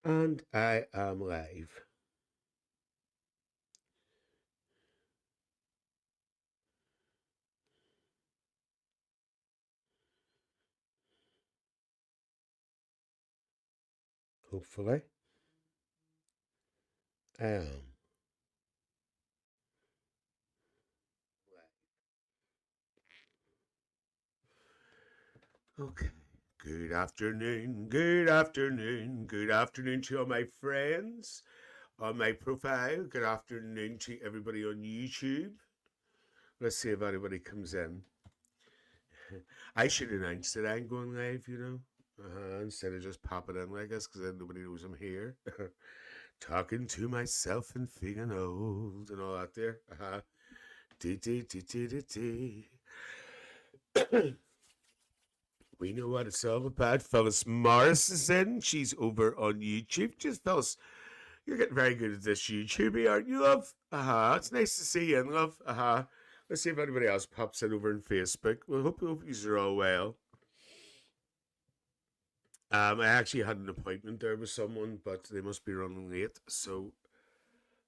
And I am live. Hopefully, I am. Okay. Good afternoon to all my friends on my profile. Good afternoon to everybody on YouTube. Let's see if anybody comes in. I should announce that I'm going live, instead of just popping in like this because then nobody knows I'm here. Talking to myself and feeling old and all that there. Dee, dee, dee, dee, dee, dee. We know what it's all about. Phyllis Morris is in. She's over on YouTube. Just Phyllis, you're getting very good at this YouTube, aren't you, love? It's nice to see you, in, love. Let's see if anybody else pops in over on Facebook. Well, hope you're all well. I actually had an appointment there with someone, but they must be running late, so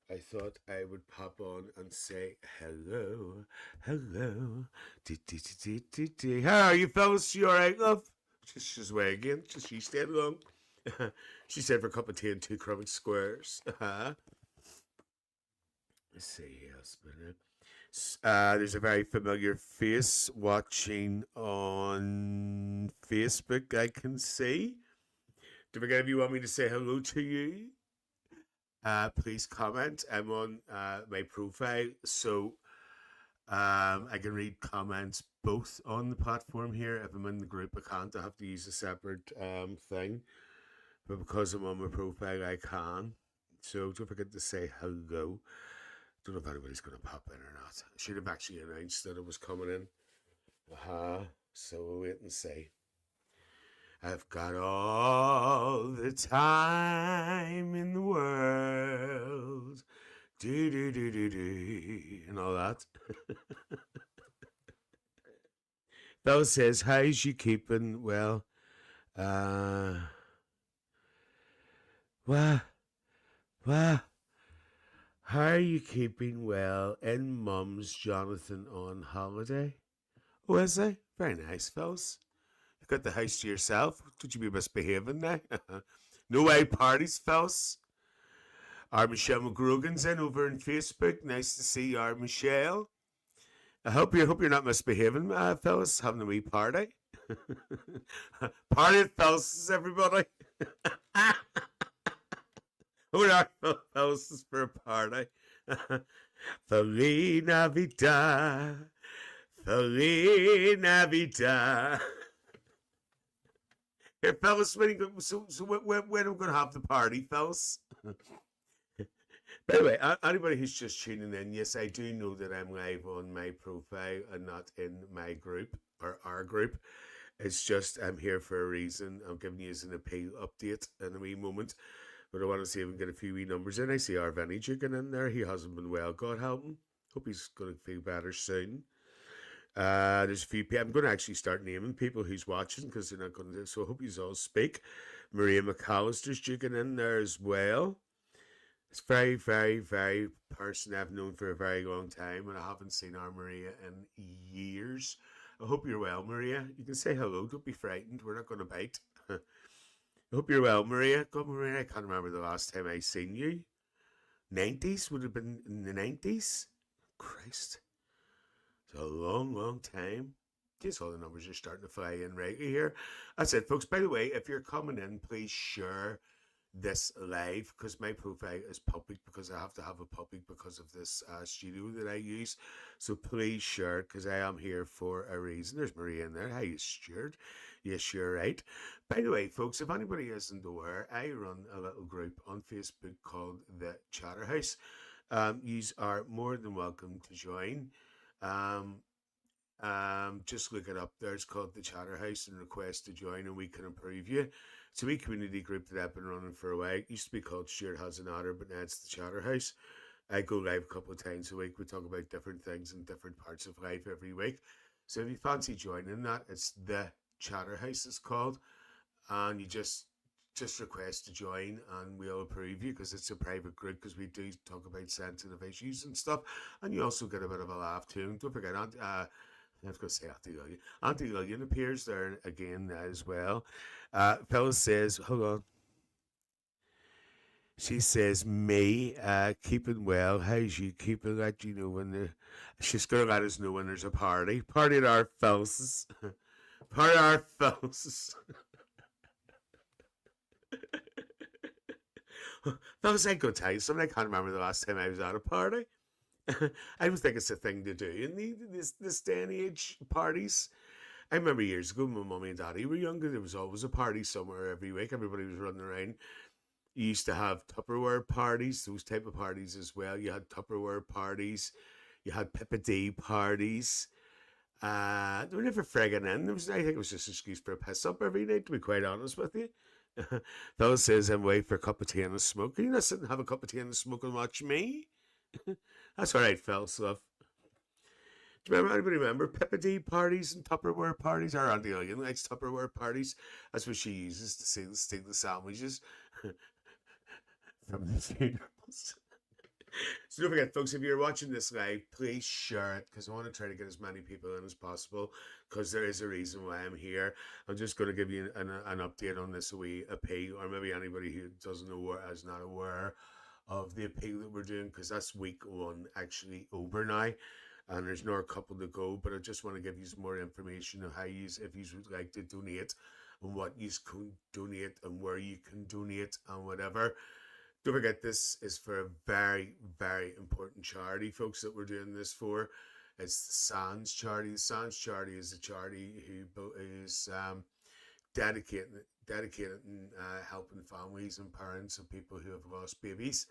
I thought I would pop on and say hello, hello. How are you, fellas? You all right, love? She's away again. She stayed along. She said for a cup of tea and two crummy squares. Let's see who else. There's a very familiar face watching on Facebook. I can see. Do forget if you want me to say hello to you. Please comment. I'm on my profile, so I can read comments both on the platform here. If I'm in the group, I can't. I have to use a separate thing. But because I'm on my profile, I can. So don't forget to say hello. Don't know if anybody's going to pop in or not. I should have actually announced that it was coming in. So we'll wait and see. I've got all the time in the world. Do do do do do and all that. Belle says, "How's you keeping?" Well, uh, what, what? How are you keeping? Well, in Mum's Jonathan on holiday. Oh, is he? Very nice, fellas. You got the house to yourself. Could you be misbehaving now? No way parties, fellas. Our Michelle McGrogan's in over on Facebook. Nice to see you, our Michelle. I hope you're not misbehaving, fellas, having a wee party. Party at fellas, everybody. Who are fellas for a party? Feliz Navidad. Feliz Navidad. Here, fellas, when are we going to have the party, fellas? By the way, anybody who's just tuning in, yes, I do know that I'm live on my profile and not in my group or our group. It's just I'm here for a reason. I'm giving you an appeal update in a wee moment, but I want to see if we can get a few wee numbers in. I see our Vinny chicken in there. He hasn't been well. God help him. Hope he's going to feel better soon. There's a few people. I'm going to actually start naming people who's watching because they're not going to. So I hope you all speak. Maria McAllister's chicken in there as well. It's very, very, very person I've known for a very long time, and I haven't seen our Maria in years. I hope you're well, Maria. You can say hello. Don't be frightened. We're not going to bite. I hope you're well, Maria. God, Maria, I can't remember the last time I seen you. 90s would have been in the 90s. Christ, it's a long, long time. Guess all the numbers are starting to fly in right here. That's it, folks. By the way, if you're coming in, please share this live because my profile is public because I have to have a public because of this studio that I use. So please share because I am here for a reason. There's Maria in there. How you, Stuart? Yes, you're right. By the way, folks, if anybody isn't aware, I run a little group on Facebook called the Chatterhouse. You are more than welcome to join. Um, just look it up there. It's called the Chatterhouse and request to join, and we can approve you. It's a wee community group that I've been running for a while. It used to be called Stuart Has an Otter, but now it's the Chatterhouse. I go live a couple of times a week. We talk about different things in different parts of life every week. So if you fancy joining that, it's the Chatterhouse, it's called. And you just just request to join and we'll approve you because it's a private group because we do talk about sensitive issues and stuff. And you also get a bit of a laugh too. And don't forget, I was going to say Auntie Lillian. Auntie Lillian appears there again as well. Phyllis says, hold on. She says, me, keeping well. How's you keeping? Let you know when the. She's going to let us know when there's a party. Party at our Phyllis's. Party at our Phyllis's. Phyllis, I go tell you something. I can't remember the last time I was at a party. I don't think it's a thing to do in this day and age, parties. I remember years ago, when my mummy and daddy were younger, there was always a party somewhere every week. Everybody was running around. You used to have Tupperware parties, those type of parties as well. You had Tupperware parties. You had Pippa D parties. They were never frigging in. I think it was just an excuse for a piss up every night, to be quite honest with you. Phil says, I'm waiting for a cup of tea and a smoke. Can you not sit and have a cup of tea and a smoke and watch me? That's all right, Phil, love. Do you anybody remember Pippa D parties and Tupperware parties? Our Auntie Lillian likes Tupperware parties. That's what she uses to steal the sandwiches from the funerals. So don't forget, folks, if you're watching this live, please share it because I want to try to get as many people in as possible because there is a reason why I'm here. I'm just going to give you an update on this appeal, or maybe anybody who doesn't know or is not aware of the appeal that we're doing, because that's week 1 actually over now. And there's another couple to go, but I just want to give you some more information on how you, if you would like to donate, and what you can donate, and where you can donate, and whatever. Don't forget, this is for a very, very important charity, folks, that we're doing this for. It's the SANS charity. The SANS charity is a charity who is dedicated in helping families and parents of people who have lost babies.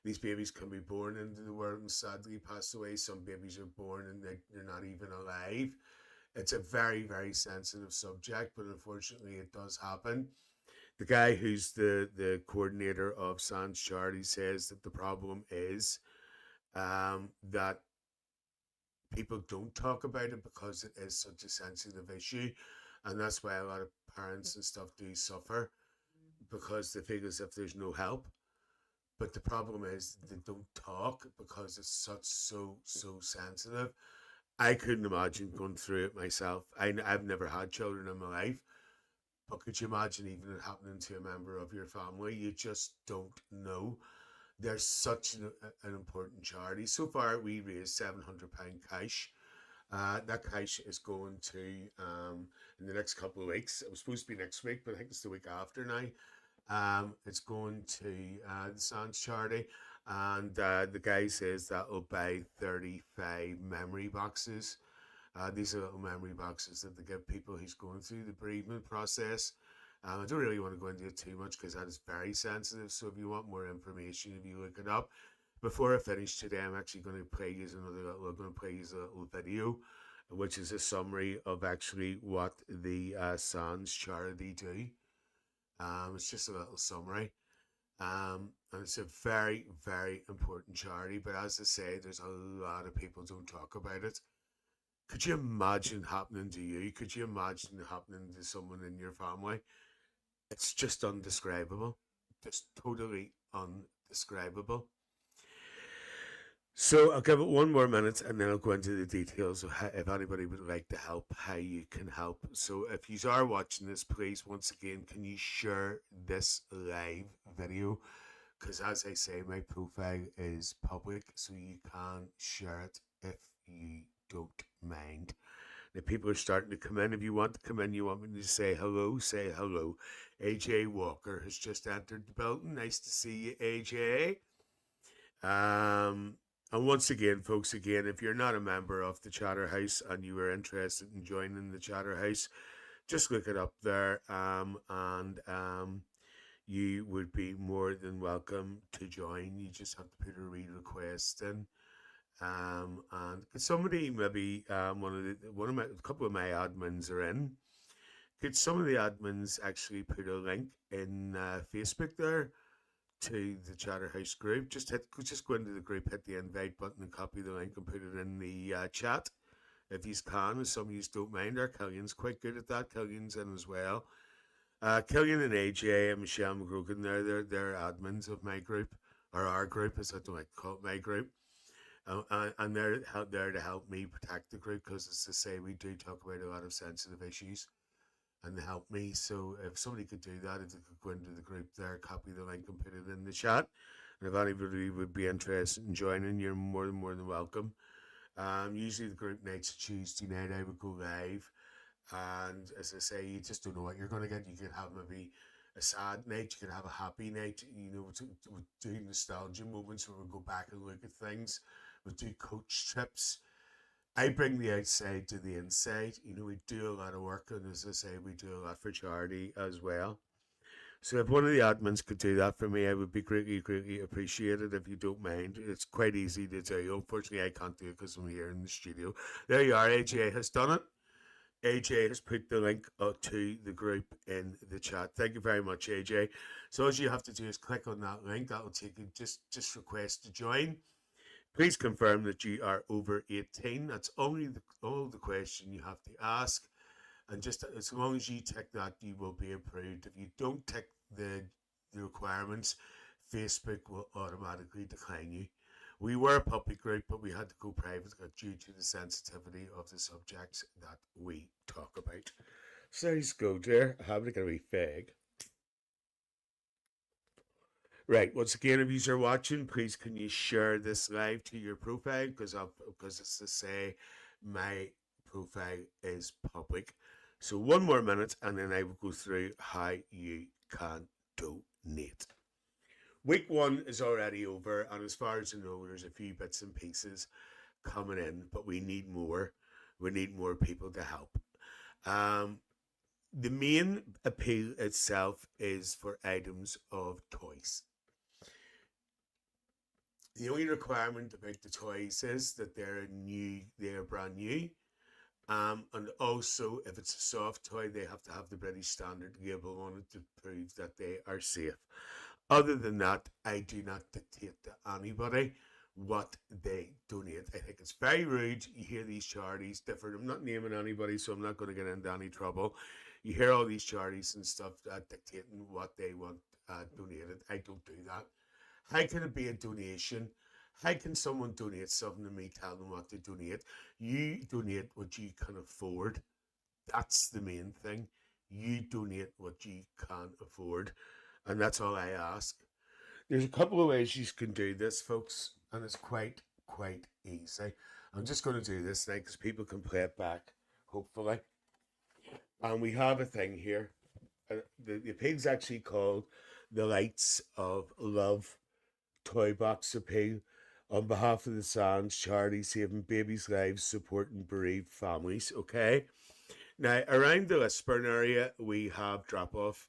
These babies can be born into the world and sadly pass away. Some babies are born and they're not even alive. It's a very, very sensitive subject, but unfortunately it does happen. The guy who's the coordinator of SANS Charity says that the problem is that people don't talk about it because it is such a sensitive issue. And that's why a lot of parents and stuff do suffer, because they feel as if there's no help. But the problem is they don't talk because it's so sensitive. I couldn't imagine going through it myself. I've never had children in my life. But could you imagine even it happening to a member of your family? You just don't know. There's such an important charity. So far, we raised £700 cash. That cash is going to, in the next couple of weeks. It was supposed to be next week, but I think it's the week after now. It's going to the SANS charity. And the guy says that will buy 35 memory boxes. These are little memory boxes that they give people who's going through the bereavement process. I don't really want to go into it too much because that is very sensitive. So if you want more information, if you look it up. Before I finish today, I'm actually going to play you a little video, which is a summary of actually what the SANS charity do. It's just a little summary. And it's a very, very important charity. But as I say, there's a lot of people don't talk about it. Could you imagine happening to you? Could you imagine happening to someone in your family? It's just undescribable. Just totally undescribable. So I'll give it 1 more minute and then I'll go into the details of how, if anybody would like to help, how you can help. So if you are watching this, please, once again, can you share this live video? Because as I say, my profile is public, so you can share it if you don't mind. The people are starting to come in. If you want to come in, you want me to say hello, say hello. AJ Walker has just entered the building. Nice to see you, AJ. And once again, folks, if you're not a member of the Chatter House and you are interested in joining the Chatter House, just look it up there, and you would be more than welcome to join. You just have to put a request in. And could somebody, maybe a couple of my admins are in. Could some of the admins actually put a link in Facebook there to the Chatter House group? Just go into the group, hit the invite button, and copy the link and put it in the chat if you can. If some of you don't mind, our Killian's quite good at that. Killian's in as well. Killian and AJ and Michelle McGrogan, they're admins of my group, or our group, as I don't like to call it, my group. And they're there to help me protect the group because, as I say, we do talk about a lot of sensitive issues and help me. So if somebody could do that, if they could go into the group there, copy the link and put it in the chat. And if anybody would be interested in joining, you're more than welcome. Usually the group nights Tuesday night I would go live, and as I say, you just don't know what you're going to get. You could have maybe a sad night, you could have a happy night. You know, to do nostalgia moments where we go back and look at things. We do coach trips. I bring the outside to the inside. You know, we do a lot of work, and as I say, we do a lot for charity as well. So if one of the admins could do that for me, I would be greatly appreciated if you don't mind. It's quite easy to do. Unfortunately, I can't do it because I'm here in the studio. There you are. AJ has done it. AJ has put the link to the group in the chat. Thank you very much, AJ. So all you have to do is click on that link. That will take you, just request to join. Please confirm that you are over 18. That's only all the question you have to ask. And just as long as you tick that, you will be approved. If you don't tick the requirements, Facebook will automatically decline you. We were a public group, but we had to go private due to the sensitivity of the subjects that we talk about. So let's go there. Having a wee fag. Right, once again, if you are watching, please can you share this live to your profile because it's to say my profile is public. So one more minute and then I will go through how you can donate. Week 1 is already over, and as far as I know, there's a few bits and pieces coming in, but we need more. We need more people to help. The main appeal itself is for items of toys. The only requirement about the toys is that they're brand new. And also, if it's a soft toy, they have to have the British Standard label on it to prove that they are safe. Other than that, I do not dictate to anybody what they donate. I think it's very rude. You hear these charities different. I'm not naming anybody, so I'm not going to get into any trouble. You hear all these charities and stuff dictating what they want donated. I don't do that. How can it be a donation? How can someone donate something to me, tell them what to donate? You donate what you can afford. That's the main thing. You donate what you can afford. And that's all I ask. There's a couple of ways you can do this, folks, and it's quite easy. I'm just going to do this now because people can play it back, hopefully. And we have a thing here. The pig's actually called the Lights of Love Toy Box Appeal on behalf of the Sands charity saving babies' lives, supporting bereaved families. Okay. Now, around the Lisburn area, we have drop-off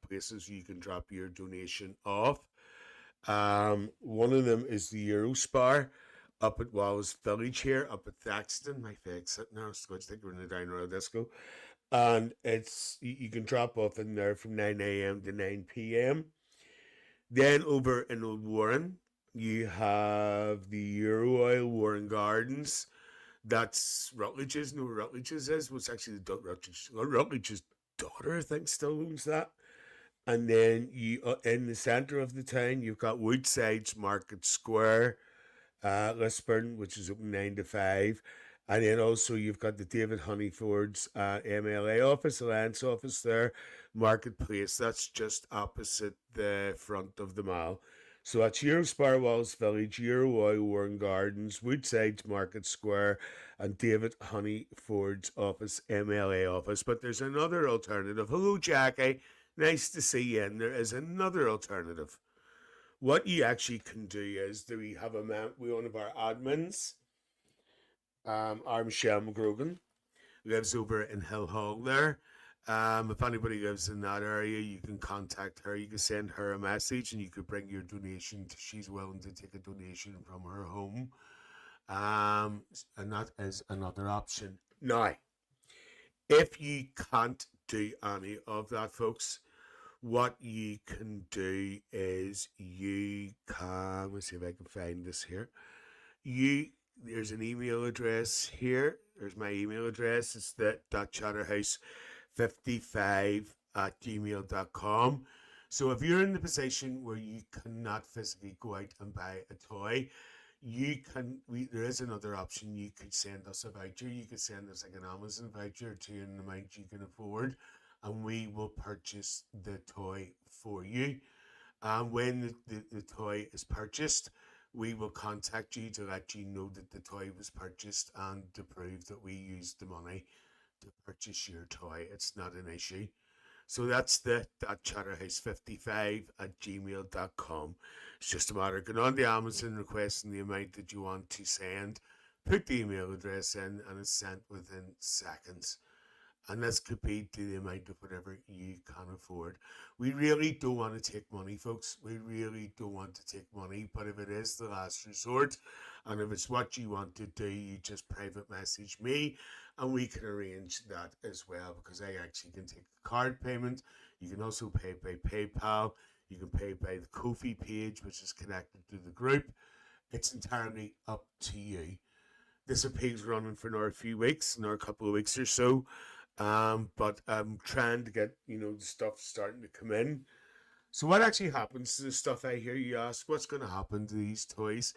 places you can drop your donation off. One of them is the Eurospar up at Wallace Village here, up at Thaxton. My fag's sitting there. I was going to think we're in the Diner Royal Disco. And it's you can drop off in there from 9 a.m. to 9 p.m. Then over in Old Warren, you have the Euro Oil Warren Gardens. That's Rutledge's. No, Rutledge's is. What's actually Rutledge's daughter, I think, still owns that. And then you in the centre of the town, you've got Woodside's Market Square, Lisburn, which is open 9 to 5. And then also you've got the David Honeyford's MLA office, Alliance office there, Marketplace. That's just opposite the front of the mall. So that's Eurospar Wallace Village, Euro Oil Warren Gardens, Woodside's Market Square, and David Honeyford's office, MLA office. But there's another alternative. Hello, Jackie. Nice to see you. And there is another alternative. What you actually can do is that we have one of our admins, our Michelle McGrogan, lives over in Hill Hall there. If anybody lives in that area, you can contact her. You can send her a message and you could bring your donation. She's willing to take a donation from her home. And that is another option. Now, if you can't do any of that, folks, what you can do is you can, let's see if I can find this here. There's an email address here. There's my email address. It's the .chatterhouse55 gmail.com. So if you're in the position where you cannot physically go out and buy a toy, there is another option. You could send us a voucher. You could send us like an Amazon voucher to an amount you can afford, and we will purchase the toy for you. And when the toy is purchased, we will contact you to let you know that the toy was purchased and to prove that we used the money to purchase your toy. It's not an issue. So that's the chatterhouse55@gmail.com. It's just a matter of going on to Amazon, requesting the amount that you want to send, put the email address in, and it's sent within seconds. And this could be to the amount of whatever you can afford. We really don't want to take money, folks. We really don't want to take money. But if it is the last resort, and if it's what you want to do, you just private message me, and we can arrange that as well, because I actually can take a card payment. You can also pay by PayPal. You can pay by the Ko-fi page, which is connected to the group. It's entirely up to you. This appeal's running for another few weeks, another couple of weeks or so. But I'm trying to get, the stuff starting to come in. So what actually happens to the stuff I hear you ask, what's going to happen to these toys?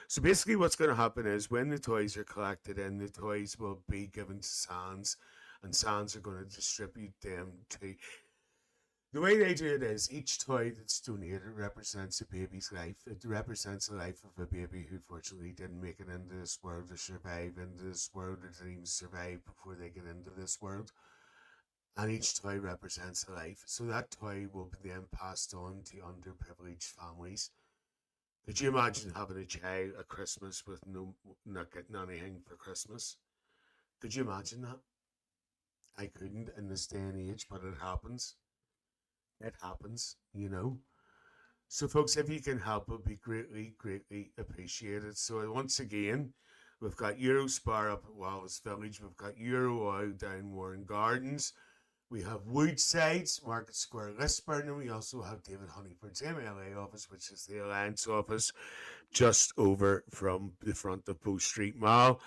So basically what's going to happen is when the toys are collected in, the toys will be given to SANS, and SANS are going to distribute them to... The way they do it is each toy that's donated represents a baby's life. It represents the life of a baby who fortunately didn't make it into this world or survive into this world, or didn't even survive before they get into this world. And each toy represents a life. So that toy will be then passed on to underprivileged families. Could you imagine having a child at Christmas with not getting anything for Christmas? Could you imagine that? I couldn't in this day and age, but it happens. It happens, So folks, if you can help, it would be greatly, greatly appreciated. So once again, we've got Eurospar up at Wallace Village. We've got Euro Oil down Warren Gardens. We have Woodsides, Market Square, Lisburn, and we also have David Honeyford's MLA office, which is the Alliance office, just over from the front of Bow Street Mall.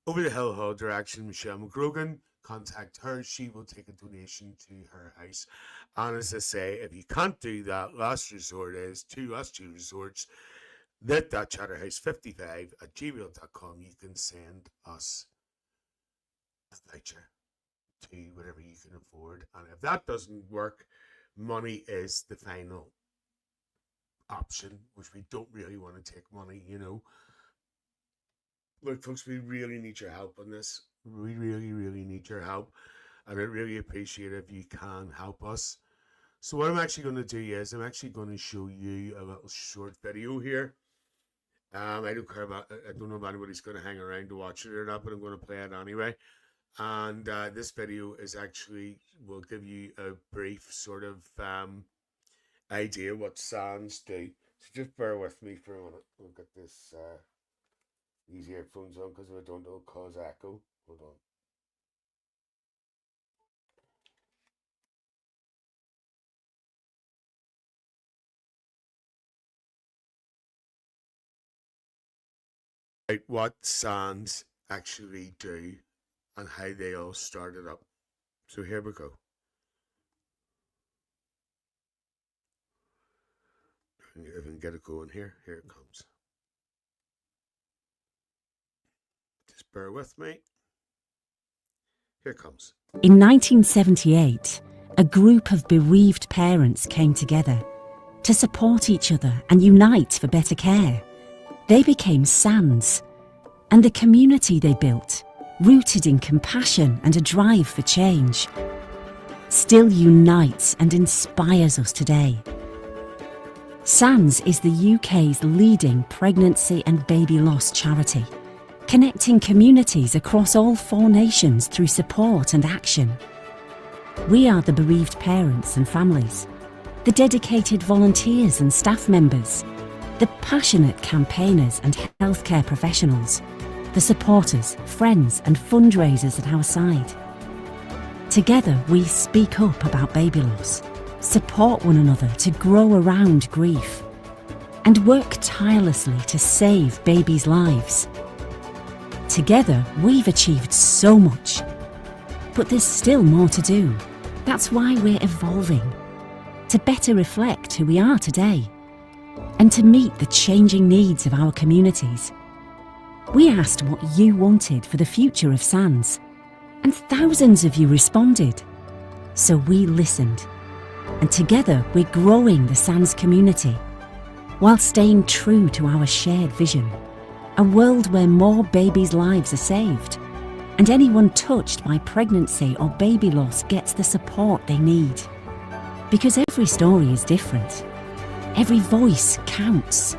Over the Hill Hall direction, Michelle McGrogan. Contact her. She will take a donation to her house. And as I say, if you can't do that, last resort is last two resorts, that chatterhouse55@gmail.com. You can send us a voucher to whatever you can afford. And if that doesn't work, money is the final option, which we don't really want to take money, Look, folks, we really need your help on this. We really, really need your help. And I really appreciate it if you can help us. So what I'm actually going to do is I'm actually going to show you a little short video here. I don't know if anybody's going to hang around to watch it or not, but I'm going to play it anyway. And this video is actually, will give you a brief sort of idea what SANS do. So just bear with me for a minute. We'll get this... these earphones on, because if I don't, it'll cause echo. Hold on. Right, what SANS actually do and how they all started up. So here we go. If I can get it going here it comes. Bear with me. Here it comes. In 1978, a group of bereaved parents came together to support each other and unite for better care. They became SANS, and the community they built, rooted in compassion and a drive for change, still unites and inspires us today. SANS is the UK's leading pregnancy and baby loss charity, connecting communities across all 4 nations through support and action. We are the bereaved parents and families, the dedicated volunteers and staff members, the passionate campaigners and healthcare professionals, the supporters, friends and fundraisers at our side. Together we speak up about baby loss, support one another to grow around grief, and work tirelessly to save babies' lives. Together, we've achieved so much, but there's still more to do. That's why we're evolving, to better reflect who we are today and to meet the changing needs of our communities. We asked what you wanted for the future of SANS, and thousands of you responded. So we listened, and together we're growing the SANS community while staying true to our shared vision, a world where more babies' lives are saved and anyone touched by pregnancy or baby loss gets the support they need. Because every story is different, every voice counts,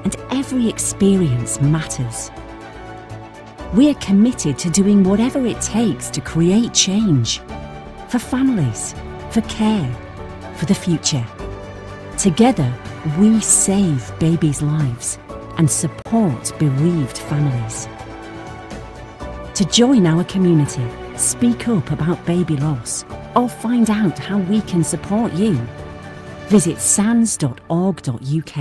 and every experience matters. We're committed to doing whatever it takes to create change for families, for care, for the future. Together, we save babies' lives and support bereaved families. To join our community, speak up about baby loss, or find out how we can support you, visit sans.org.uk.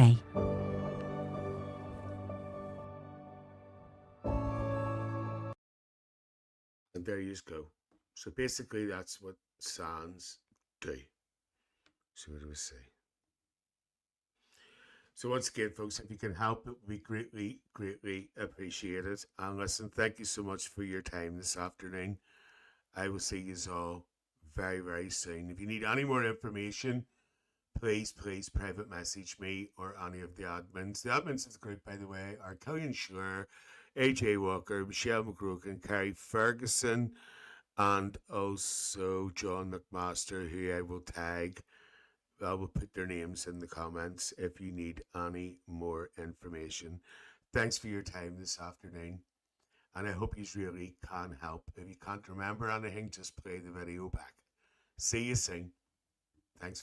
And there you go. So basically, that's what SANS do. So what do we say? So once again, folks, if you can help it, we greatly, greatly appreciate it. And listen, thank you so much for your time this afternoon. I will see you all very, very soon. If you need any more information, please private message me or any of the admins. The admins of the group, by the way, are Killian Schler, AJ Walker, Michelle McGrogan, Carrie Ferguson, and also John McMaster, who I will tag. I will put their names in the comments if you need any more information. Thanks for your time this afternoon, and I hope you really can help. If you can't remember anything, just play the video back. See you soon. Thanks.